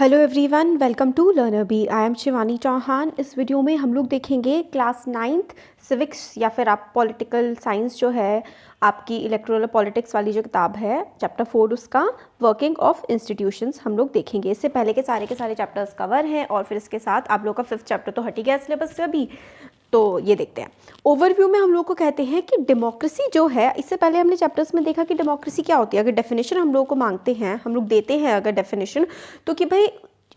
Hello everyone, welcome to Learner B. I am Shivani Chauhan. इस video में हम लोग देखेंगे क्लास 9th सिविक्स या फिर आप पॉलिटिकल साइंस जो है आपकी इलेक्टोरल पॉलिटिक्स वाली जो किताब है चैप्टर 4 उसका वर्किंग ऑफ इंस्टीट्यूशंस हम लोग देखेंगे। इससे पहले के सारे चैप्टर्स कवर हैं और फिर इसके साथ आप लोग का 5th चैप्टर तो हट ही गया सिलेबस से अभी। तो ये देखते हैं। ओवरव्यू में हम लोग को कहते हैं कि डेमोक्रेसी जो है, इससे पहले हमने चैप्टर्स में देखा कि डेमोक्रेसी क्या होती है। अगर डेफिनेशन हम लोग को मांगते हैं, हम लोग देते हैं अगर डेफिनेशन, तो कि भाई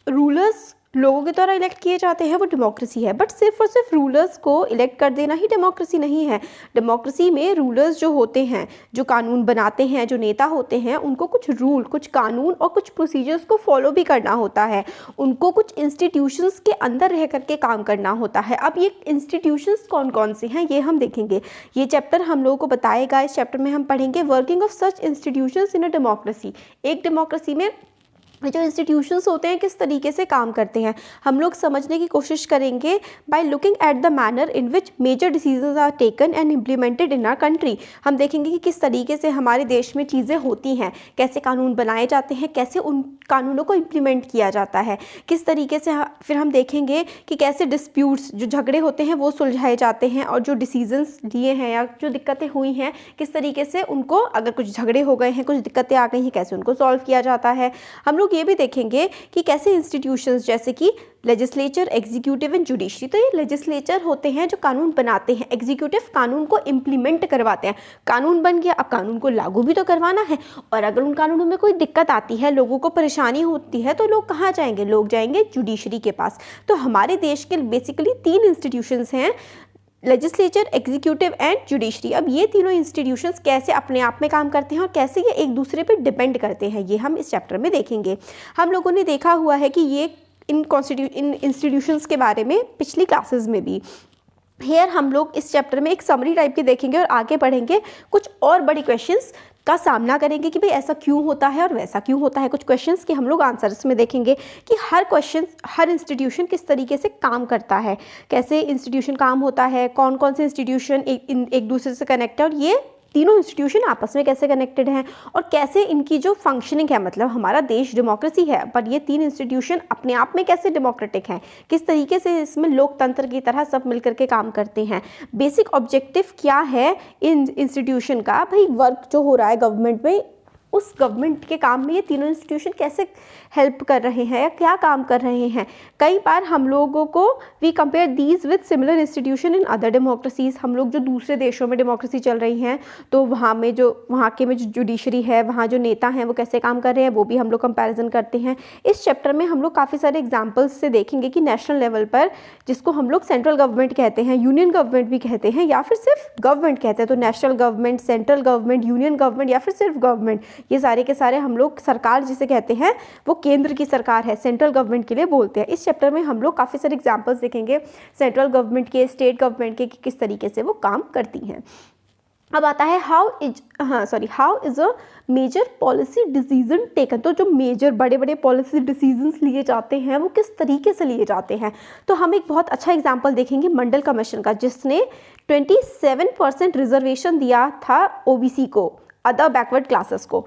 रूलर्स लोगों के द्वारा इलेक्ट किए जाते हैं, वो डेमोक्रेसी है। बट सिर्फ और सिर्फ रूलर्स को इलेक्ट कर देना ही डेमोक्रेसी नहीं है। डेमोक्रेसी में रूलर्स जो होते हैं, जो कानून बनाते हैं, जो नेता होते हैं, उनको कुछ रूल, कुछ कानून और कुछ प्रोसीजर्स को फॉलो भी करना होता है। उनको कुछ इंस्टीट्यूशंस के अंदर रह करके काम करना होता है। अब ये इंस्टीट्यूशंस कौन कौन से हैं ये हम देखेंगे। ये चैप्टर हम लोगों को बताएगा। इस चैप्टर में हम पढ़ेंगे working of such institutions in a democracy. एक डेमोक्रेसी में जो इंस्टीट्यूशंस होते हैं किस तरीके से काम करते हैं, हम लोग समझने की कोशिश करेंगे by looking at the manner in which major decisions are taken and implemented in our country. हम देखेंगे कि किस तरीके से हमारे देश में चीज़ें होती हैं, कैसे कानून बनाए जाते हैं, कैसे उन कानूनों को इम्प्लीमेंट किया जाता है, किस तरीके से फिर हम देखेंगे कि कैसे डिस्प्यूट्स, जो झगड़े होते हैं, वो सुलझाए जाते हैं और जो डिसीजंस लिए हैं या जो दिक्कतें हुई हैं, किस तरीके से उनको, अगर कुछ झगड़े हो गए हैं, कुछ दिक्कतें आ गई हैं, कैसे उनको सॉल्व किया जाता है। हम लोग ये भी देखेंगे कि कैसे इंस्टीट्यूशंस जैसे कि लेजिस्लेचर, एग्जीक्यूटिव एंड जुडिशरी, तो ये लेजिस्लेचर होते हैं जो कानून बनाते हैं, एग्जीक्यूटिव कानून को इम्प्लीमेंट करवाते हैं। कानून बन गया, अब कानून को लागू भी तो करवाना है। और अगर उन कानूनों में कोई दिक्कत आती है, लोगों को परेशानी होती है, तो लोग कहाँ जाएंगे? लोग जाएंगे जुडिशरी के पास। तो हमारे देश के बेसिकली 3 इंस्टीट्यूशंस हैं, लेजिस्लेचर, एग्जीक्यूटिव एंड जुडिशरी। अब ये तीनों इंस्टीट्यूशंस कैसे अपने आप में काम करते हैं और कैसे ये एक दूसरे पे डिपेंड करते हैं, ये हम इस चैप्टर में देखेंगे। हम लोगों ने देखा हुआ है कि ये इन इंस्टीट्यूशंस के बारे में पिछली क्लासेस में भी। हेयर हम लोग इस चैप्टर में एक समरी टाइप के देखेंगे और आगे बढ़ेंगे, कुछ और बड़ी क्वेश्चंस का सामना करेंगे कि भाई ऐसा क्यों होता है और वैसा क्यों होता है। कुछ क्वेश्चंस के हम लोग आंसर्स में देखेंगे कि हर क्वेश्चन, हर इंस्टीट्यूशन किस तरीके से काम करता है, कैसे इंस्टीट्यूशन काम होता है, कौन कौन से इंस्टीट्यूशन एक दूसरे से कनेक्ट है और ये तीनों इंस्टीट्यूशन आपस में कैसे कनेक्टेड हैं और कैसे इनकी जो फंक्शनिंग है, मतलब हमारा देश डेमोक्रेसी है पर ये 3 इंस्टीट्यूशन अपने आप में कैसे डेमोक्रेटिक हैं, किस तरीके से इसमें लोकतंत्र की तरह सब मिलकर के काम करते हैं। बेसिक ऑब्जेक्टिव क्या है इन इंस्टीट्यूशन का, भाई वर्क जो हो रहा है गवर्नमेंट में, उस गवर्नमेंट के काम में ये तीनों इंस्टीट्यूशन कैसे हेल्प कर रहे हैं या क्या काम कर रहे हैं। कई बार हम लोगों को we compare these with similar institution in other democracies. हम लोग जो दूसरे देशों में डेमोक्रेसी चल रही हैं, तो वहाँ के में जो जुडिशरी है, वहाँ जो नेता हैं वो कैसे काम कर रहे हैं, वो भी हम लोग कंपैरिजन करते हैं। इस चैप्टर में हम लोग काफ़ी सारे एग्जाम्पल्स से देखेंगे कि नेशनल लेवल पर, जिसको हम लोग सेंट्रल गवर्नमेंट कहते हैं, यूनियन गवर्नमेंट भी कहते हैं या फिर सिर्फ गवर्नमेंट कहते हैं, तो national government, central government, union government या फिर सिर्फ गवर्नमेंट, ये सारे के सारे हम लोग सरकार जिसे कहते हैं वो केंद्र की सरकार है, सेंट्रल गवर्नमेंट के लिए बोलते हैं। इस चैप्टर में हम लोग काफ़ी सारे एग्जांपल्स देखेंगे सेंट्रल गवर्नमेंट के, स्टेट गवर्नमेंट के, कि किस तरीके से वो काम करती हैं। अब आता है how is a major policy decision taken. तो जो मेजर बड़े बड़े पॉलिसी डिसीजंस लिए जाते हैं वो किस तरीके से लिए जाते हैं। तो हम एक बहुत अच्छा एग्जांपल देखेंगे मंडल कमीशन का, जिसने 27% रिजर्वेशन दिया था ओबीसी को, अदर बैकवर्ड क्लासेस को।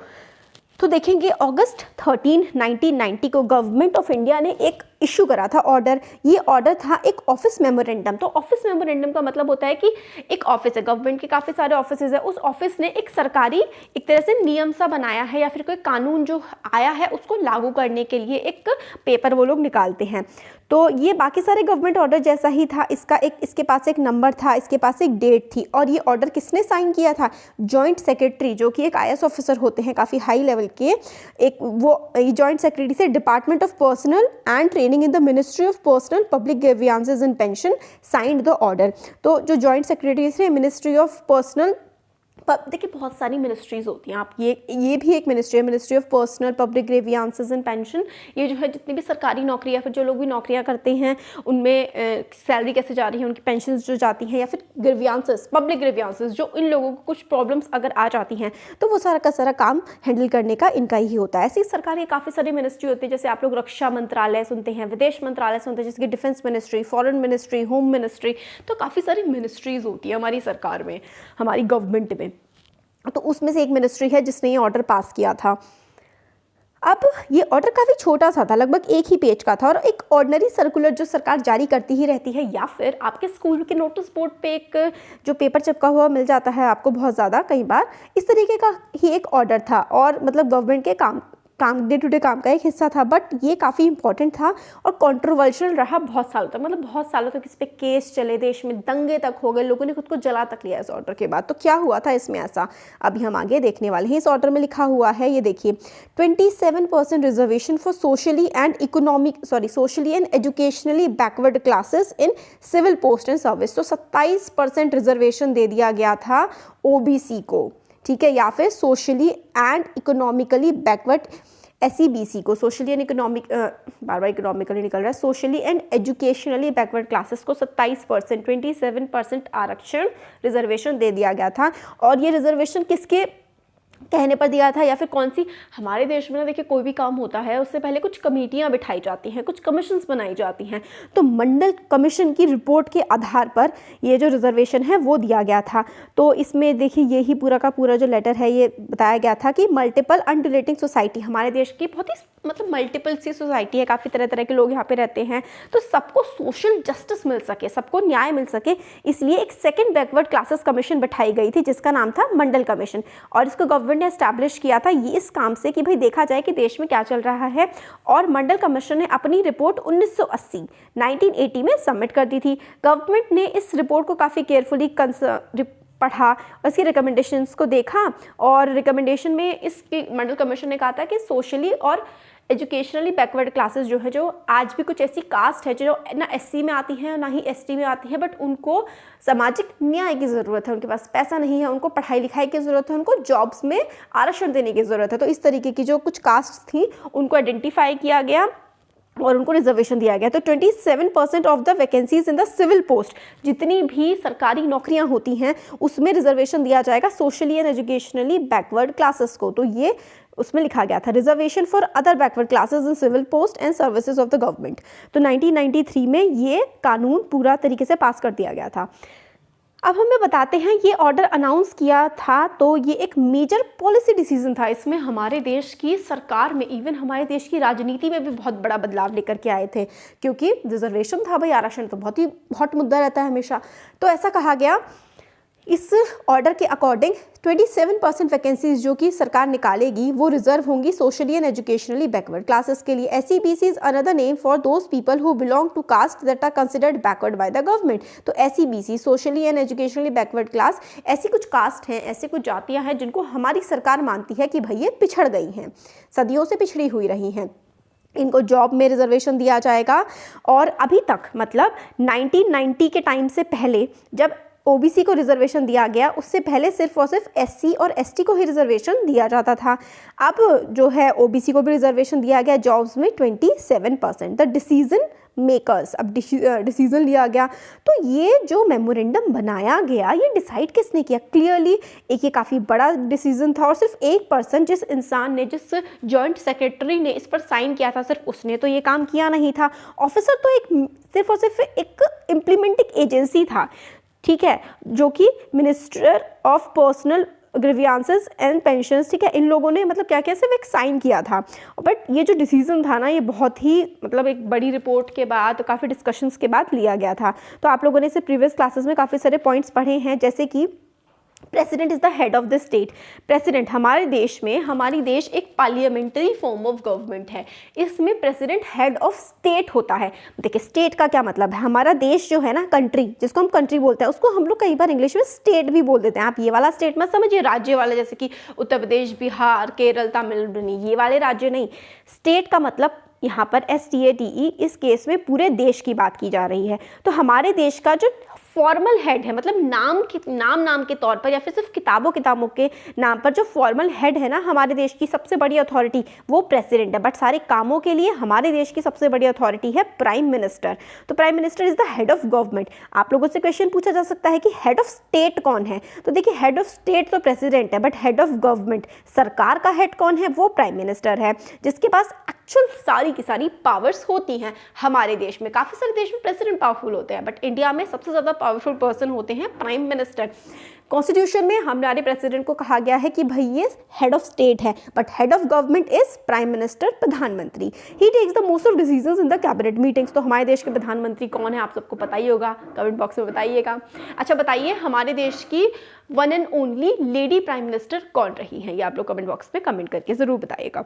तो देखेंगे अगस्त 13, 1990 को गवर्नमेंट ऑफ इंडिया ने एक इशू करा था ऑर्डर। ये ऑर्डर था एक ऑफिस मेमोरेंडम। तो ऑफिस मेमोरेंडम का मतलब होता है कि एक ऑफिस है, गवर्नमेंट के काफ़ी सारे ऑफिसेज है, उस ऑफिस ने एक सरकारी एक तरह से नियम सा बनाया है या फिर कोई कानून जो आया है उसको लागू करने के लिए एक पेपर वो लोग निकालते हैं। तो ये बाकी सारे गवर्नमेंट ऑर्डर जैसा ही था, इसके पास एक नंबर था, इसके पास एक डेट थी। और ये ऑर्डर किसने साइन किया था? जॉइंट सेक्रेटरी, जो कि एक आईएएस ऑफिसर होते हैं काफ़ी हाई लेवल के, एक वो जॉइंट सेक्रेटरी से department of personnel and training in the ministry of personnel public grievances and pension signed the order. तो जो जॉइंट सेक्रेटरी थे मिनिस्ट्री ऑफ पर्सनल, देखिए बहुत सारी मिनिस्ट्रीज़ होती हैं, आप ये भी एक मिनिस्ट्री है, ministry of personnel public grievances and pension. ये जो है जितनी भी सरकारी नौकरी या फिर जो लोग भी नौकरियां करते हैं उनमें सैलरी कैसे जा रही है, उनकी पेंशन जो जाती हैं, या फिर ग्रीवियंसेस, पब्लिक ग्रीवियंसेस, जो इन लोगों को कुछ प्रॉब्लम्स अगर आ जाती हैं तो वो सारा का सारा काम हैंडल करने का इनका ही होता है। ऐसी सरकारी काफ़ी सारी मिनिस्ट्री होती है, जैसे आप लोग रक्षा मंत्रालय सुनते हैं, विदेश मंत्रालय सुनते हैं, जैसे कि defence ministry, foreign ministry, home ministry. तो काफ़ी सारी मिनिस्ट्रीज़ होती है हमारी सरकार में, हमारी गवर्नमेंट में। तो उसमें से एक मिनिस्ट्री है जिसने ये ऑर्डर पास किया था। अब ये ऑर्डर काफ़ी छोटा सा था, लगभग एक ही पेज का था, और एक ऑर्डिनरी सर्कुलर जो सरकार जारी करती ही रहती है, या फिर आपके स्कूल के नोटिस बोर्ड पे एक जो पेपर चिपका हुआ मिल जाता है आपको बहुत ज़्यादा कई बार, इस तरीके का ही एक ऑर्डर था, और मतलब गवर्नमेंट के काम डे टू डे काम का एक हिस्सा था। बट ये काफ़ी इंपॉर्टेंट था और कंट्रोवर्शियल रहा बहुत सालों तक, मतलब बहुत सालों तक इस पे केस चले, देश में दंगे तक हो गए, लोगों ने खुद को जला तक लिया इस ऑर्डर के बाद। तो क्या हुआ था इसमें ऐसा, अभी हम आगे देखने वाले हैं। इस ऑर्डर में लिखा हुआ है, ये देखिए, 27% reservation for socially and educationally backward classes in civil post and service. तो 27% रिजर्वेशन दे दिया गया था ओबीसी को, ठीक है, या फिर socially and economically backward SEBC को, socially and economic, bar bar economically निकल रहा है, socially and educationally backward classes को 27%, 27% आरक्षण रिजर्वेशन दे दिया गया था। और ये रिजर्वेशन किसके कहने पर दिया था, या फिर कौन सी, हमारे देश में ना देखिए कोई भी काम होता है उससे पहले कुछ कमेटियां बिठाई जाती हैं, कुछ कमीशंस बनाई जाती हैं। तो मंडल कमीशन की रिपोर्ट के आधार पर ये जो रिजर्वेशन है वो दिया गया था। तो इसमें देखिए यही पूरा का पूरा जो लेटर है ये बताया गया था कि मल्टीपल अनरिलेटिंग सोसाइटी, हमारे देश की बहुत ही मतलब मल्टीपल सी सोसाइटी है, काफ़ी तरह तरह के लोग यहाँ पे रहते हैं, तो सबको सोशल जस्टिस मिल सके, सबको न्याय मिल सके, इसलिए एक सेकंड बैकवर्ड क्लासेस कमीशन बैठाई गई थी जिसका नाम था मंडल कमीशन। और इसको गवर्नमेंट ने एस्टैब्लिश किया था ये इस काम से कि भाई देखा जाए कि देश में क्या चल रहा है। और मंडल कमीशन ने अपनी रिपोर्ट 1980 में सबमिट कर दी थी। गवर्नमेंट ने इस रिपोर्ट को काफ़ी केयरफुली पढ़ा और इसकी रिकमेंडेशंस को देखा, और रिकमेंडेशन में इसकी मंडल कमीशन ने कहा था कि सोशली और एजुकेशनली बैकवर्ड क्लासेस जो है, जो आज भी कुछ ऐसी कास्ट है जो ना SC में आती हैं ना ही ST में आती हैं, बट उनको सामाजिक न्याय की ज़रूरत है, उनके पास पैसा नहीं है, उनको पढ़ाई लिखाई की ज़रूरत है, उनको जॉब्स में आरक्षण देने की ज़रूरत है। तो इस तरीके की जो कुछ कास्ट थी उनको आइडेंटिफाई किया गया और उनको रिजर्वेशन दिया गया। तो 27% of the vacancies in the civil post, जितनी भी सरकारी नौकरियां होती हैं उसमें रिजर्वेशन दिया जाएगा socially and educationally backward classes को। तो ये उसमें लिखा गया था, reservation for other backward classes in civil post and services of the government. तो 1993 में ये कानून पूरा तरीके से पास कर दिया गया था। अब हमें बताते हैं ये ऑर्डर अनाउंस किया था, तो ये एक मेजर पॉलिसी डिसीजन था। इसमें हमारे देश की सरकार में, इवन हमारे देश की राजनीति में भी बहुत बड़ा बदलाव लेकर के आए थे, क्योंकि रिजर्वेशन था भाई, आरक्षण तो बहुत ही हॉट मुद्दा रहता है हमेशा। तो ऐसा कहा गया इस ऑर्डर के अकॉर्डिंग 27% वैकेंसीज जो कि सरकार निकालेगी वो रिजर्व होंगी socially and educationally backward classes के लिए। SEBC is another name for those people who belong to caste that are considered backward by the government. तो SEBC, socially and educationally backward class, ऐसी कुछ कास्ट हैं, ऐसी कुछ जातियां हैं जिनको हमारी सरकार मानती है कि भाई ये पिछड़ गई हैं, सदियों से पिछड़ी हुई रही हैं, इनको जॉब में रिजर्वेशन दिया जाएगा। और अभी तक मतलब 1990 के टाइम से पहले जब OBC को रिजर्वेशन दिया गया, उससे पहले सिर्फ और सिर्फ SC और ST को ही रिजर्वेशन दिया जाता था। अब जो है OBC को भी रिजर्वेशन दिया गया जॉब्स में 27%। द डिसीजन मेकर्स, अब डिसीजन लिया गया। तो ये जो मेमोरेंडम बनाया गया ये डिसाइड किसने किया, क्लियरली एक ये काफ़ी बड़ा डिसीजन था, और सिर्फ एक पर्सन, जिस इंसान ने, जिस जॉइंट सेक्रेटरी ने इस पर साइन किया था, सिर्फ उसने तो ये काम किया नहीं था। ऑफिसर तो एक सिर्फ और सिर्फ एक इम्प्लीमेंटिंग एजेंसी था, ठीक है, जो कि minister of personal grievances and pensions, ठीक है, इन लोगों ने मतलब क्या क्या सिर्फ एक साइन किया था। बट ये जो डिसीजन था ना ये बहुत ही मतलब एक बड़ी रिपोर्ट के बाद, काफ़ी डिस्कशंस के बाद लिया गया था। तो आप लोगों ने इसे प्रीवियस क्लासेस में काफ़ी सारे पॉइंट्स पढ़े हैं, जैसे कि president is the head of the state. President हमारे देश में, हमारी देश एक पार्लियामेंट्री फॉर्म ऑफ गवर्नमेंट है, इसमें प्रेसिडेंट हेड ऑफ स्टेट होता है। देखिए स्टेट का क्या मतलब है, हमारा देश जो है ना, कंट्री, जिसको हम कंट्री बोलते हैं, उसको हम लोग कई बार इंग्लिश में स्टेट भी बोल देते हैं। आप ये वाला स्टेट मत समझिए राज्य वाला, जैसे कि उत्तर प्रदेश, बिहार, केरल, तमिलनाडु, ये वाले राज्य नहीं। स्टेट का मतलब यहाँ पर STATE, इस केस में पूरे देश की बात की जा रही है। तो हमारे देश का जो फॉर्मल हेड है, मतलब नाम के तौर पर या फिर सिर्फ किताबों के नाम पर जो फॉर्मल हेड है ना हमारे देश की सबसे बड़ी अथॉरिटी, वो प्रेसिडेंट है। बट सारे कामों के लिए हमारे देश की सबसे बड़ी अथॉरिटी है प्राइम मिनिस्टर। तो prime minister is the head of government. आप लोगों से क्वेश्चन पूछा जा सकता है कि हेड ऑफ स्टेट कौन है, तो देखिए हेड ऑफ स्टेट तो प्रेसिडेंट है, बट हेड ऑफ गवर्नमेंट, सरकार का हेड कौन है, वो प्राइम मिनिस्टर है, जिसके पास एक्चुअल सारी की सारी पावर्स होती हैं हमारे देश में। काफ़ी सारे देश में प्रेसिडेंट पावरफुल होते हैं, बट इंडिया में सबसे ज़्यादा पावरफुल पर्सन होते हैं प्राइम मिनिस्टर। कॉन्स्टिट्यूशन में हमारे प्रेसिडेंट को कहा गया है कि भाई ये हेड ऑफ स्टेट है, but head of government is prime minister, प्रधानमंत्री। He takes the most of decisions in the cabinet meetings. तो हमारे देश के प्रधानमंत्री कौन है आप सबको पता ही होगा, कमेंट बॉक्स में बताइएगा। अच्छा बताइए हमारे देश की one and only lady prime minister कौन रही है, ये आप लोग कमेंट बॉक्स में कमेंट करके ज़रूर बताइएगा।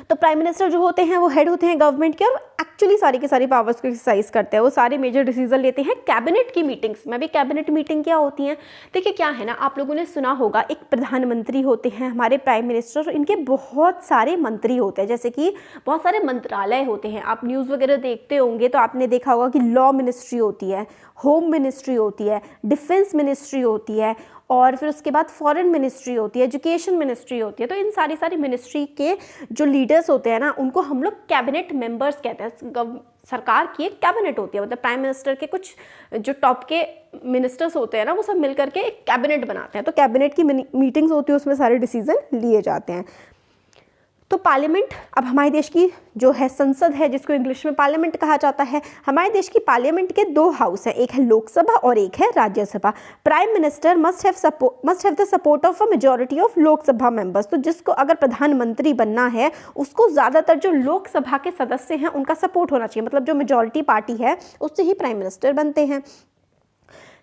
तो प्राइम मिनिस्टर जो होते हैं वो हेड होते हैं गवर्नमेंट के और एक्चुअली सारी की सारी पावर्स को एक्सरसाइज करते हैं। वो सारे मेजर डिसीजन लेते हैं कैबिनेट की मीटिंग्स में। भी कैबिनेट मीटिंग क्या होती है, देखिए क्या है ना, आप लोगों ने सुना होगा एक प्रधानमंत्री होते हैं हमारे प्राइम मिनिस्टर, इनके बहुत सारे मंत्री होते हैं, जैसे कि बहुत सारे मंत्रालय होते हैं। आप न्यूज़ वगैरह देखते होंगे तो आपने देखा होगा कि लॉ मिनिस्ट्री होती है, होम मिनिस्ट्री होती है, डिफेंस मिनिस्ट्री होती है, और फिर उसके बाद फॉरेन मिनिस्ट्री होती है, एजुकेशन मिनिस्ट्री होती है। तो इन सारी मिनिस्ट्री के जो लीडर्स होते हैं ना, उनको हम लोग कैबिनेट मेंबर्स कहते हैं। सरकार की एक कैबिनेट होती है, मतलब प्राइम मिनिस्टर के कुछ जो टॉप के मिनिस्टर्स होते हैं ना, वो सब मिल करके एक कैबिनेट बनाते हैं। तो कैबिनेट की मीटिंग्स होती है, उसमें सारे डिसीजन लिए जाते हैं। तो पार्लियामेंट, अब हमारे देश की जो है संसद है, जिसको इंग्लिश में पार्लियामेंट कहा जाता है, हमारे देश की पार्लियामेंट के दो हाउस हैं, एक है लोकसभा और एक है Rajya Sabha. Prime minister must have the support of a majority of Lok Sabha members. तो जिसको अगर प्रधानमंत्री बनना है उसको ज़्यादातर जो लोकसभा के सदस्य हैं उनका सपोर्ट होना चाहिए, मतलब जो मेजॉरिटी पार्टी है उससे ही प्राइम मिनिस्टर बनते हैं।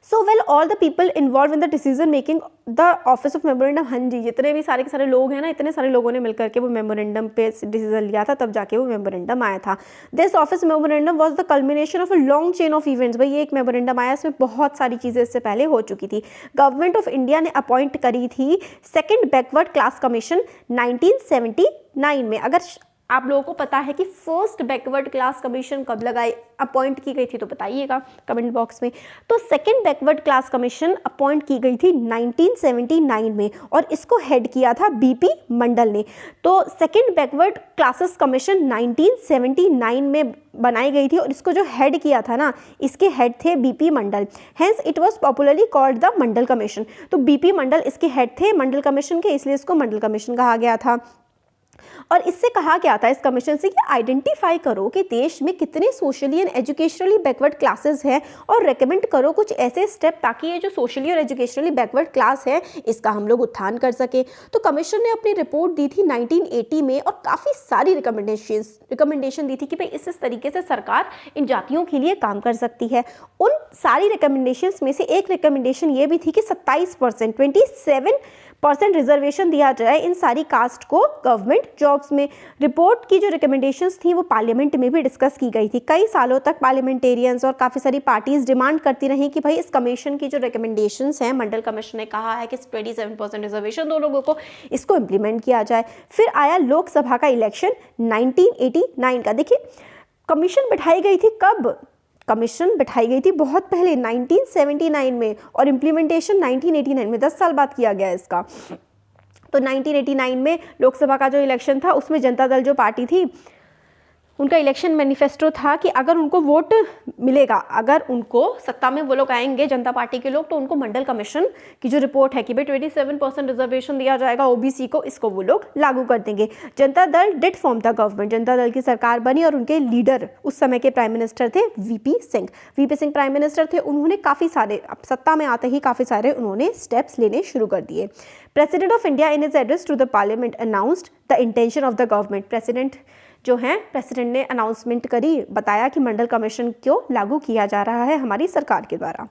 So well all the people involve in the decision making the office of memorandum. हाँ जी, जितने भी सारे के सारे लोग हैं ना, इतने सारे लोगों ने मिलकर के वो मेमोरेंडम पे डिसीजन लिया था, तब जाके वो मेमोरेंडम आया था। This office memorandum was the culmination of a long chain of events. भाई ये एक मेमोरेंडम आया, इसमें बहुत सारी चीज़ें इससे पहले हो चुकी थी। गवर्नमेंट ऑफ इंडिया ने अपॉइंट करी थी सेकेंड बैकवर्ड क्लास कमीशन 1979 में। अगर आप लोगों को पता है कि फर्स्ट बैकवर्ड क्लास कमीशन कब लगाई अपॉइंट की गई थी तो बताइएगा कमेंट बॉक्स में। तो second backward class commission appoint की गई थी 1979 में और इसको हेड किया था बीपी मंडल ने। तो सेकंड बैकवर्ड क्लासेस कमीशन 1979 में बनाई गई थी और इसको जो हेड किया था ना, इसके हेड थे BP Mandal. Hence it was popularly called the Mandal commission. तो बीपी मंडल इसके हेड थे मंडल कमीशन के, इसलिए इसको मंडल कमीशन कहा गया था। और इससे कहा गया था इस कमीशन से कि आइडेंटिफाई करो कि देश में कितने socially and educationally backward classes हैं और रेकमेंड करो कुछ ऐसे स्टेप ताकि ये जो सोशली और एजुकेशनली बैकवर्ड क्लास है इसका हम लोग उत्थान कर सके। तो कमीशन ने अपनी रिपोर्ट दी थी 1980 में और काफ़ी सारी रिकमेंडेशन दी थी कि भाई इस तरीके से सरकार इन जातियों के लिए काम कर सकती है। उन सारी रिकमेंडेशंस में से एक रिकमेंडेशन ये भी थी कि 27% रिजर्वेशन दिया जाए इन सारी कास्ट को गवर्नमेंट जॉब्स में। रिपोर्ट की जो रिकमेंडेशंस थी वो पार्लियामेंट में भी डिस्कस की गई थी। कई सालों तक पार्लियामेंटेरियंस और काफ़ी सारी पार्टीज डिमांड करती रही कि भाई इस कमीशन की जो रिकमेंडेशंस हैं, मंडल कमीशन ने कहा है कि 27% रिजर्वेशन दो लोगों को, इसको इम्प्लीमेंट किया जाए। फिर आया लोकसभा का इलेक्शन 1989 का। देखिए कमीशन बैठाई गई थी कब? कमीशन बैठाई गई थी बहुत पहले 1979 में और इम्प्लीमेंटेशन 1989 में, 10 साल बाद किया गया इसका। तो 1989 में लोकसभा का जो इलेक्शन था उसमें जनता दल जो पार्टी थी उनका इलेक्शन मैनिफेस्टो था कि अगर उनको वोट मिलेगा, अगर उनको सत्ता में वो लोग आएंगे जनता पार्टी के लोग, तो उनको मंडल कमीशन की जो रिपोर्ट है कि भाई 27% रिजर्वेशन दिया जाएगा ओबीसी को, इसको वो लोग लागू कर देंगे। Janata Dal did form the government, Janata Dal की सरकार बनी और उनके लीडर उस समय के प्राइम मिनिस्टर थे VP Singh. VP Singh prime minister थे। उन्होंने काफ़ी सारे, सत्ता में आते ही काफ़ी सारे उन्होंने स्टेप्स लेने शुरू कर दिए। President of India in his address to the parliament announced the intention of the government. President ने अनाउंसमेंट करी, बताया कि मंडल कमीशन क्यों लागू किया जा रहा है हमारी सरकार के द्वारा।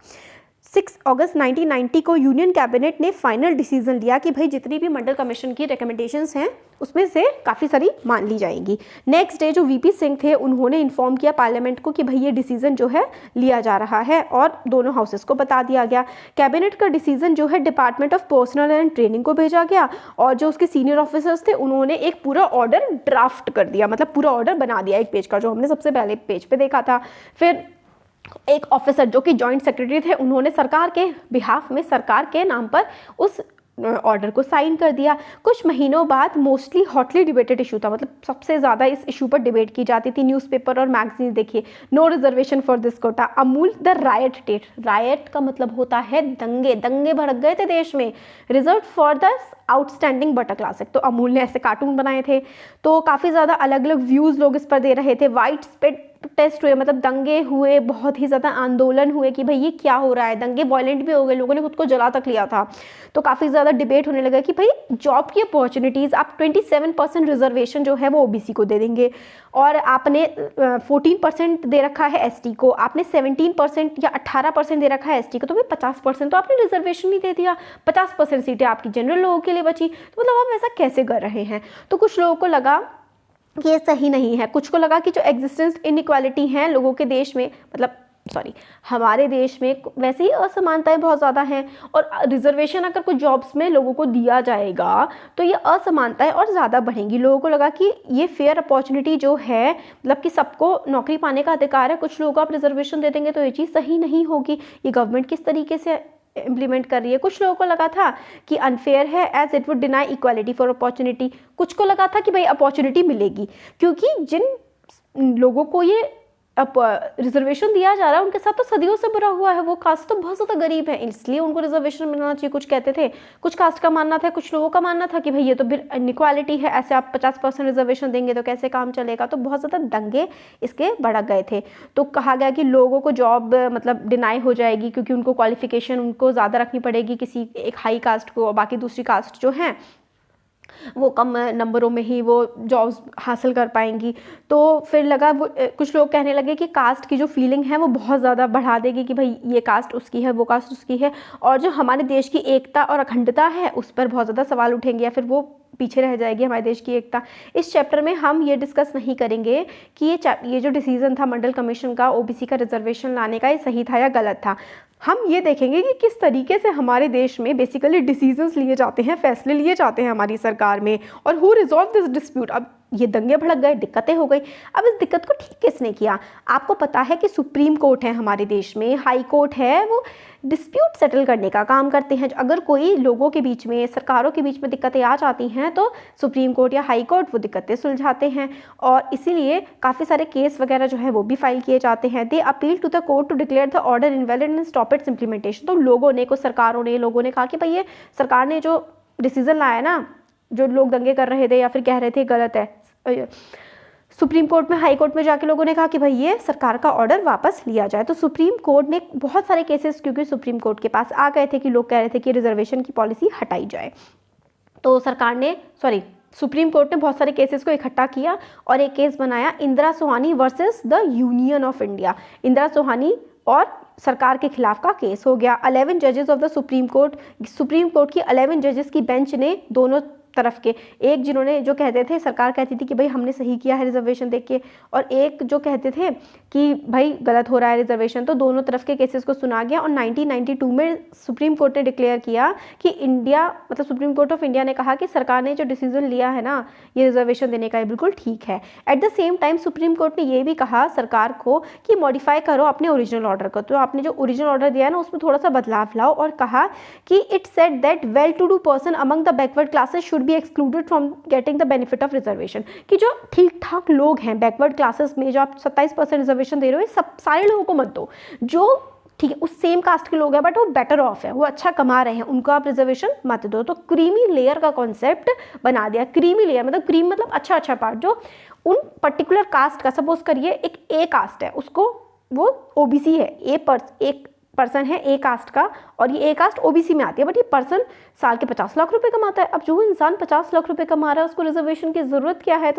6 अगस्त 1990 को यूनियन कैबिनेट ने फाइनल डिसीजन लिया कि भाई जितनी भी मंडल कमीशन की रिकमेंडेशंस हैं उसमें से काफ़ी सारी मान ली जाएंगी। नेक्स्ट डे जो वीपी सिंह थे उन्होंने इन्फॉर्म किया पार्लियामेंट को कि भाई ये डिसीजन जो है लिया जा रहा है और दोनों हाउसेस को बता दिया गया। कैबिनेट का डिसीजन जो है department of personnel and training को भेजा गया और जो उसके सीनियर ऑफिसर्स थे उन्होंने एक पूरा ऑर्डर ड्राफ्ट कर दिया, मतलब पूरा ऑर्डर बना दिया एक पेज का, जो हमने सबसे पहले पेज पे देखा था। फिर एक ऑफिसर जो कि जॉइंट सेक्रेटरी थे उन्होंने सरकार के बिहाफ में, सरकार के नाम पर उस ऑर्डर को साइन कर दिया। कुछ महीनों बाद मोस्टली हॉटली डिबेटेड इशू था, मतलब सबसे ज़्यादा इस इशू पर डिबेट की जाती थी न्यूज़पेपर और मैगजीन। देखिए, no reservation for this quota, amid the riot date. Riot का मतलब होता है दंगे, दंगे भड़क गए थे देश में। Reserve for the outstanding butter classic, तो अमूल ने ऐसे कार्टून बनाए थे। तो काफ़ी ज़्यादा अलग अलग व्यूज़ लोग इस पर दे रहे थे। वाइड स्प्रेड टेस्ट हुए, मतलब दंगे हुए, बहुत ही ज़्यादा आंदोलन हुए कि भाई ये क्या हो रहा है। दंगे वॉयलेंट भी हो गए, लोगों ने खुद को जला तक लिया था। तो काफ़ी ज़्यादा डिबेट होने लगा कि भाई जॉब की अपॉर्चुनिटीज़, आप 27% रिजर्वेशन जो है वो ओबीसी को दे देंगे, और आपने 14% दे रखा है एसटी को, आपने 17% या 18% दे रखा है एसटी को, तो भाई 50% तो आपने रिजर्वेशन ही दे दिया। 50% सीटें आपकी जनरल लोगों के लिए बची। तो मतलब आप ऐसा कैसे कर रहे हैं। तो कुछ लोगों को लगा कि ये सही नहीं है, कुछ को लगा कि जो एग्जिस्टेंस इनइक्वालिटी हैं लोगों के देश में, मतलब हमारे देश में वैसे ही असमानताएं बहुत ज़्यादा हैं, और रिजर्वेशन अगर कुछ जॉब्स में लोगों को दिया जाएगा तो ये असमानताएं और ज़्यादा बढ़ेंगी। लोगों को लगा कि ये फेयर अपॉर्चुनिटी जो है, मतलब कि सबको नौकरी पाने का अधिकार है, कुछ लोगों को आप रिजर्वेशन दे देंगे तो ये चीज़ सही नहीं होगी। ये गवर्नमेंट किस तरीके से इम्प्लीमेंट कर रही है। कुछ लोगों को लगा था कि अनफेयर है, as it would deny equality for opportunity. कुछ को लगा था कि भाई अपॉर्चुनिटी मिलेगी, क्योंकि जिन लोगों को ये अब रिजर्वेशन दिया जा रहा है उनके साथ तो सदियों से बुरा हुआ है। वो कास्ट तो बहुत ज़्यादा गरीब है, इसलिए उनको रिजर्वेशन मिलना चाहिए, कुछ कहते थे। कुछ कास्ट का मानना था, कुछ लोगों का मानना था कि भाई ये तो फिर इनइक्वालिटी है, ऐसे आप 50% रिजर्वेशन देंगे तो कैसे काम चलेगा। तो बहुत ज़्यादा दंगे इसके भड़क गए थे। तो कहा गया कि लोगों को जॉब मतलब डिनाई हो जाएगी, क्योंकि उनको क्वालिफिकेशन उनको ज़्यादा रखनी पड़ेगी किसी एक हाई कास्ट को, और बाकी दूसरी कास्ट जो हैं वो कम नंबरों में ही वो जॉब्स हासिल कर पाएंगी। तो फिर लगा वो कुछ लोग कहने लगे कि कास्ट की जो फीलिंग है वो बहुत ज़्यादा बढ़ा देगी कि भाई ये कास्ट उसकी है, वो कास्ट उसकी है, और जो हमारे देश की एकता और अखंडता है उस पर बहुत ज़्यादा सवाल उठेंगे, या फिर वो पीछे रह जाएगी हमारे देश की एकता। इस चैप्टर में हम ये डिस्कस नहीं करेंगे कि ये जो डिसीजन था मंडल कमीशन का ओबीसी का रिजर्वेशन लाने का, ये सही था या गलत था। हम ये देखेंगे कि किस तरीके से हमारे देश में बेसिकली डिसीजंस लिए जाते हैं, फैसले लिए जाते हैं हमारी सरकार में, और हु रिजॉल्व दिस डिस्प्यूट। अब ये दंगे भड़क गए, दिक्कतें हो गई, अब इस दिक्कत को ठीक किसने किया। आपको पता है कि सुप्रीम कोर्ट है हमारे देश में, हाई कोर्ट है, वो डिस्प्यूट सेटल करने का काम करते हैं। अगर कोई लोगों के बीच में, सरकारों के बीच में दिक्कतें आ जाती हैं तो सुप्रीम कोर्ट या हाई कोर्ट वो दिक्कतें सुलझाते हैं, और इसीलिए काफ़ी सारे केस वगैरह जो है वो भी फाइल किए जाते हैं। They appeal to the court to declare the order invalid and stop its implementation. तो लोगों ने, कुछ सरकारों ने, लोगों ने कहा कि भाई ये सरकार ने जो डिसीजन लाया ना, जो लोग दंगे कर रहे थे या फिर कह रहे थे गलत है, सुप्रीम कोर्ट में, हाई कोर्ट में जाके लोगों ने कहा कि भाई ये सरकार का ऑर्डर वापस लिया जाए। तो सुप्रीम कोर्ट ने बहुत सारे केसेस क्योंकि सुप्रीम कोर्ट के पास आ गए थे कि लोग कह रहे थे कि रिजर्वेशन की पॉलिसी हटाई जाए, तो सरकार ने सुप्रीम कोर्ट ने बहुत सारे केसेस को इकट्ठा किया और एक केस बनाया, Indira Sawhney versus the Union of India. Indira Sawhney और सरकार के खिलाफ का केस हो गया। 11 जजेस ऑफ द सुप्रीम कोर्ट की 11 जजेस की बेंच ने दोनों तरफ के, एक जिन्होंने जो कहते थे, सरकार कहती थी कि भाई हमने सही किया है रिजर्वेशन देख के, और एक जो कहते थे कि भाई गलत हो रहा है रिजर्वेशन, तो दोनों तरफ के केसेस को सुना गया। और 1992 में सुप्रीम कोर्ट ने डिक्लेयर किया कि इंडिया, मतलब सुप्रीम कोर्ट ऑफ इंडिया ने कहा कि सरकार ने जो डिसीजन लिया है ना ये रिजर्वेशन देने का, ये बिल्कुल ठीक है। At the same time supreme court ने ये भी कहा सरकार को कि मॉडिफाई करो अपने ओरिजिनल ऑर्डर को। तो आपने जो ओरिजिनल ऑर्डर दिया है ना उसमें थोड़ा सा बदलाव लाओ, और कहा कि it said that well to do person among the backward classes should be excluded from getting the benefit of reservation. कि जो ठीक ठाक लोग हैं बैकवर्ड क्लासेस में, जो आप 27% रिजर्वेशन दे रहे हो, सब सारे लोगों को मत दो। जो ठीक है उस सेम कास्ट के लोग हैं बट वो बेटर ऑफ है, वो अच्छा कमा रहे हैं, उनको आप रिजर्वेशन मत दो। तो क्रीमी लेयर का कॉन्सेप्ट बना दिया। क्रीमी लेयर मतलब क्रीम मतलब अच्छा पार्ट, जो उन पर्टिकुलर कास्ट का, सपोज करिए एक ए कास्ट है, उसको वो ओबीसी है, एक पर्सन है ए कास्ट का, और ये ए कास्ट ओबीसी में आती है, बट ये पर्सन साल के 50 लाख रुपए कमाता है। अब जो इंसान 50 लाख रुपए कमा रहा है उसको रिजर्वेशन की ज़रूरत क्या है।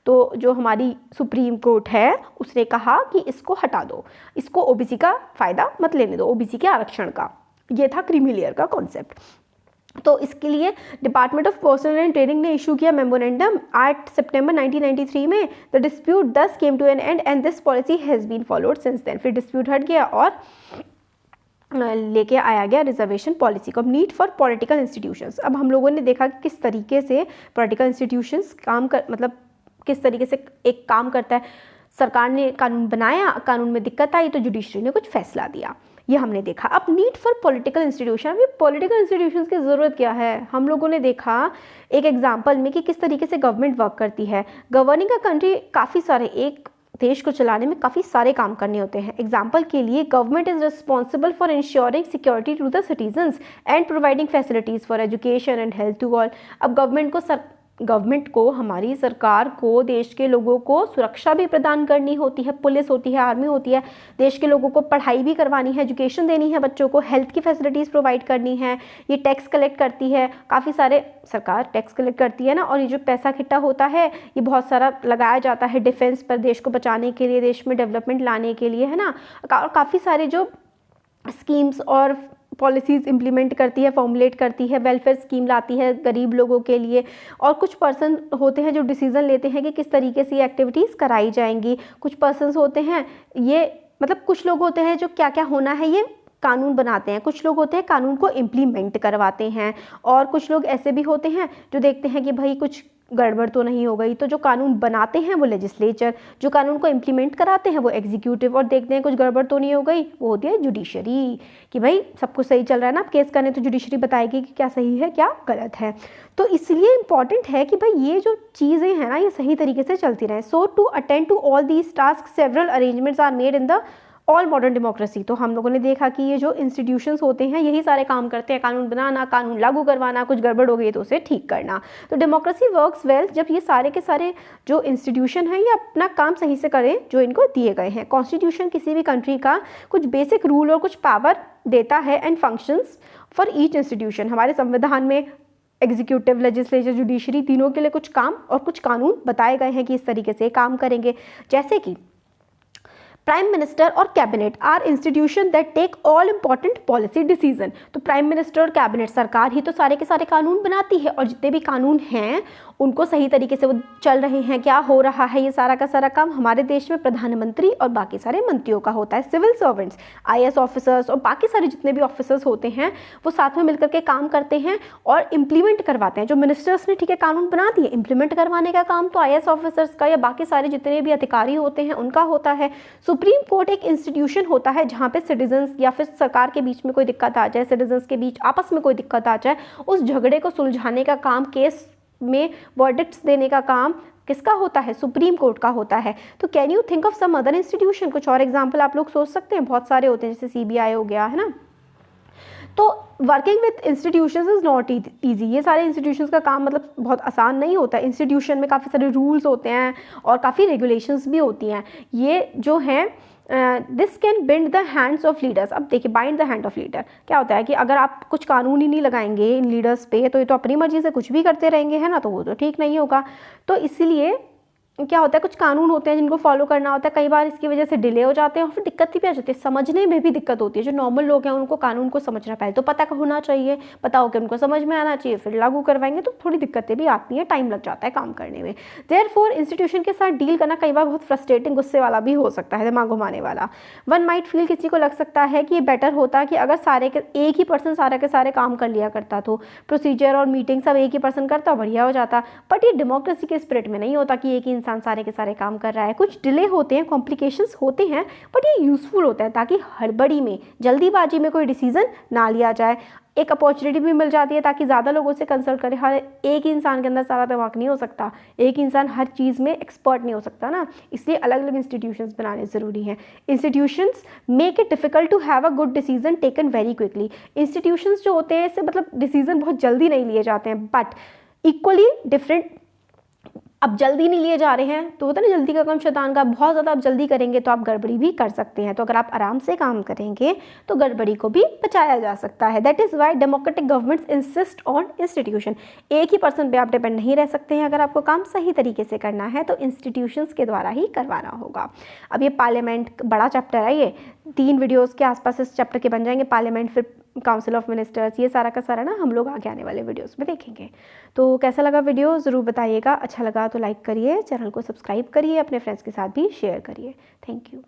तो जो हमारी सुप्रीम कोर्ट है उसने कहा कि इसको हटा दो, इसको ओबीसी का फ़ायदा मत लेने दो, ओबीसी के आरक्षण का। ये था क्रीमी लेयर का कॉन्सेप्ट। तो इसके लिए department of personnel and training ने इशू किया मेमोरेंडम 8 सितंबर 1993 में। The dispute thus came to an end and this policy has been followed since then. फिर डिस्प्यूट हट गया और लेके आया गया रिजर्वेशन पॉलिसी को। Need for political institutions. अब हम लोगों ने देखा कि किस तरीके से पॉलिटिकल इंस्टीट्यूशंस मतलब किस तरीके से एक काम करता है। सरकार ने कानून बनाया, कानून में दिक्कत आई तो जुडिशरी ने कुछ फैसला दिया। ये हमने देखा। अब नीड फॉर पॉलिटिकल इंस्टीट्यूशन, अभी पॉलिटिकल इंस्टीट्यूशंस की ज़रूरत क्या है, हम लोगों ने देखा एक एग्जाम्पल में कि किस तरीके से गवर्नमेंट वर्क करती है। गवर्निंग अ कंट्री काफ़ी सारे, एक देश को चलाने में काफ़ी सारे काम करने होते हैं। एग्जाम्पल के लिए government is responsible for ensuring security to the citizens and providing facilities for education and health to all. अब गवर्नमेंट को, हमारी सरकार को देश के लोगों को सुरक्षा भी प्रदान करनी होती है, पुलिस होती है, आर्मी होती है, देश के लोगों को पढ़ाई भी करवानी है, एजुकेशन देनी है बच्चों को, हेल्थ की फैसिलिटीज़ प्रोवाइड करनी है, ये टैक्स कलेक्ट करती है, काफ़ी सारे सरकार टैक्स कलेक्ट करती है ना, और ये जो पैसा इकट्ठा होता है ये बहुत सारा लगाया जाता है डिफेंस पर, देश को बचाने के लिए, देश में डेवलपमेंट लाने के लिए, है ना। काफ़ी सारे जो स्कीम्स और पॉलिसीज़ इम्प्लीमेंट करती है, फॉर्मुलेट करती है, वेलफेयर स्कीम लाती है गरीब लोगों के लिए। और कुछ पर्सन होते हैं जो डिसीज़न लेते हैं कि किस तरीके से ये एक्टिविटीज़ कराई जाएंगी। कुछ पर्सन्स होते हैं, ये मतलब कुछ लोग होते हैं जो क्या क्या होना है ये कानून बनाते हैं, कुछ लोग होते हैं कानून को इम्प्लीमेंट करवाते हैं, और कुछ लोग ऐसे भी होते हैं जो देखते हैं कि भाई कुछ गड़बड़ तो नहीं हो गई, तो जो कानून बनाते हैं वो लेजिस्लेचर, जो कानून को इम्प्लीमेंट कराते हैं वो एग्जीक्यूटिव, और देखते हैं कुछ गड़बड़ तो नहीं हो गई वो होती है जुडिशरी, कि भाई सब कुछ सही चल रहा है ना, अब केस करने तो जुडिशरी बताएगी कि क्या सही है क्या गलत है। तो इसलिए इम्पॉर्टेंट है कि भाई ये जो चीज़ें हैं ना ये सही तरीके से चलती रहें। So to attend to all these task several arrangements are made in the all modern democracy. तो हम लोगों ने देखा कि ये जो इंस्टीट्यूशंस होते हैं यही सारे काम करते हैं, कानून बनाना, कानून लागू करवाना, कुछ गड़बड़ हो गई तो उसे ठीक करना। तो डेमोक्रेसी वर्क्स वेल जब ये सारे के सारे जो इंस्टीट्यूशन हैं ये अपना काम सही से करें जो इनको दिए गए हैं। कॉन्स्टिट्यूशन किसी भी कंट्री का कुछ बेसिक रूल और कुछ पावर देता है and functions for each institution. हमारे संविधान में एग्जीक्यूटिव, लेजिस्लेचर, जुडिशरी तीनों के लिए कुछ काम और कुछ कानून बताए गए हैं कि इस तरीके से काम करेंगे। जैसे कि प्राइम मिनिस्टर और cabinet are institution that take all important policy decision. तो प्राइम मिनिस्टर और कैबिनेट, सरकार ही तो सारे के सारे कानून बनाती है, और जितने भी कानून हैं उनको सही तरीके से वो चल रहे हैं, क्या हो रहा है, ये सारा का सारा काम हमारे देश में प्रधानमंत्री और बाकी सारे मंत्रियों का होता है। सिविल सर्वेंट्स, IAS ऑफिसर्स और बाकी सारे जितने भी ऑफिसर्स होते हैं वो साथ में मिलकर के काम करते हैं और इम्प्लीमेंट करवाते हैं। जो मिनिस्टर्स ने ठीक है कानून बना दिए, इम्प्लीमेंट करवाने का काम तो IAS ऑफिसर्स का या बाकी सारे जितने भी अधिकारी होते हैं उनका होता है। सुप्रीम कोर्ट एक इंस्टीट्यूशन होता है जहाँ पे सिटीजन्स या फिर सरकार के बीच में कोई दिक्कत आ जाए, सिटीजन्स के बीच आपस में कोई दिक्कत आ जाए, उस झगड़े को सुलझाने का काम, केस में वर्डिक्ट्स देने का काम किसका होता है, सुप्रीम कोर्ट का होता है। तो can you think of some other institution, कुछ और एग्जाम्पल आप लोग सोच सकते हैं, बहुत सारे होते हैं, जैसे CBI हो गया, है ना। तो working with institutions is not easy, ये सारे इंस्टीट्यूशंस का काम मतलब बहुत आसान नहीं होता है। इंस्टीट्यूशन में काफ़ी सारे रूल्स होते हैं और काफ़ी रेगुलेशंस भी होती हैं। ये जो हैं this can bind the hands of leaders. अब देखिए, bind the hand of leader क्या होता है कि अगर आप कुछ कानून ही नहीं लगाएंगे इन लीडर्स पे तो ये तो अपनी मर्जी से कुछ भी करते रहेंगे, है ना, तो वो तो ठीक नहीं होगा। तो इसलिए क्या होता है, कुछ कानून होते हैं जिनको फॉलो करना होता है, कई बार इसकी वजह से डिले हो जाते हैं और फिर दिक्कत भी आ जाती है, समझने में भी दिक्कत होती है। जो नॉर्मल लोग हैं उनको कानून को समझना पहले तो पता होना चाहिए, पता हो कि उनको समझ में आना चाहिए, फिर लागू करवाएंगे तो थोड़ी दिक्कतें भी आती हैं, टाइम लग जाता है काम करने में। देयरफॉर इंस्टीट्यूशन के साथ डील करना कई बार बहुत फ्रस्ट्रेटिंग, गुस्से वाला भी हो सकता है, दिमाग घुमाने वाला। वन माइट फील, किसी को लग सकता है कि ये बेटर होता कि अगर सारे के एक ही पर्सन सारे के सारे काम कर लिया करता, तो प्रोसीजर और मीटिंग सब एक ही पर्सन करता, बढ़िया हो जाता। बट ये डेमोक्रेसी के स्पिरिट में नहीं होता कि एक ही इंसान सारे के सारे कर रहा है। कुछ डिले होते हैं, कॉम्प्लिकेशंस होते हैं, बट ये यूजफुल होता है ताकि हड़बड़ी में, जल्दीबाजी में कोई डिसीजन ना लिया जाए। एक अपॉर्चुनिटी भी मिल जाती है ताकि ज़्यादा लोगों से कंसल्ट करें। हर एक ही इंसान के अंदर सारा दिमाग नहीं हो सकता, एक इंसान हर चीज़ में एक्सपर्ट नहीं हो सकता ना, इसलिए अलग अलग इंस्टीट्यूशंस बनाने ज़रूरी हैं। Institutions make it difficult to have a good decision taken very quickly. Institutions जो होते हैं इससे मतलब डिसीजन बहुत जल्दी नहीं लिए जाते हैं, बट इक्वली डिफरेंट। अब जल्दी नहीं लिए जा रहे हैं तो होता है ना, जल्दी का काम शैतान का। बहुत ज़्यादा आप जल्दी करेंगे तो आप गड़बड़ी भी कर सकते हैं, तो अगर आप आराम से काम करेंगे तो गड़बड़ी को भी बचाया जा सकता है। That is why democratic governments insist on institution. एक ही पर्सन पे आप डिपेंड नहीं रह सकते हैं, अगर आपको काम सही तरीके से करना है तो इंस्टीट्यूशंस के द्वारा ही करवाना होगा। अब ये पार्लियामेंट बड़ा चैप्टर है, ये 3 वीडियोज़ के आसपास इस चैप्टर के बन जाएंगे। पार्लियामेंट, फिर काउंसिल ऑफ मिनिस्टर्स, ये सारा का सारा ना हम लोग आगे आने वाले वीडियोस में देखेंगे। तो कैसा लगा वीडियो ज़रूर बताइएगा, अच्छा लगा तो लाइक करिए, चैनल को सब्सक्राइब करिए, अपने फ्रेंड्स के साथ भी शेयर करिए। Thank you.